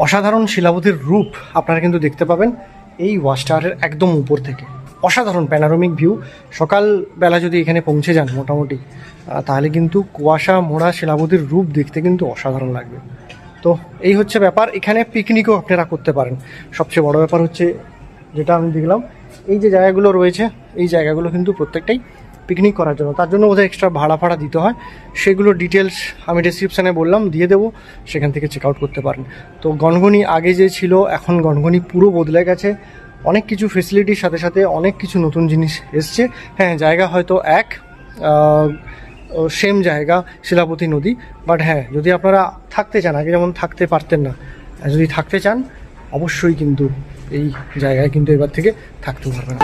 অসাধারণ শিলাবতীর রূপ আপনারা কিন্তু দেখতে পাবেন এই ওয়াচ টাওয়ারের একদম উপর থেকে। অসাধারণ প্যানোরামিক ভিউ। সকালবেলা যদি এখানে পৌঁছে যান মোটামুটি, তাহলে কিন্তু কুয়াশা মোড়া শিলাবতীর রূপ দেখতে কিন্তু অসাধারণ লাগবে। তো এই হচ্ছে ব্যাপার। এখানে পিকনিকও আপনারা করতে পারেন। সবচেয়ে বড় ব্যাপার হচ্ছে যেটা আমি দেখলাম, এই যে জায়গাগুলো রয়েছে, এই জায়গাগুলো কিন্তু প্রত্যেকটাই পিকনিক করার জন্য। তার জন্য বোধহয় এক্সট্রা ভাড়া দিতে হয়, সেগুলো ডিটেলস আমি ডেসক্রিপশানে বললাম, দিয়ে দেবো, সেখান থেকে চেক আউট করতে পারেন। তো গনগনি আগে যে ছিল, এখন গনগনি পুরো বদলে গেছে। অনেক কিছু ফেসিলিটির সাথে সাথে অনেক কিছু নতুন জিনিস এসছে। হ্যাঁ, জায়গা হয়তো সেম জায়গা, শিলাবতী নদী, বাট হ্যাঁ, যদি আপনারা থাকতে চান, আগে যেমন থাকতে পারতেন না, যদি থাকতে চান অবশ্যই কিন্তু এই জায়গায় কিন্তু এবার থেকে থাকতে পারবেন।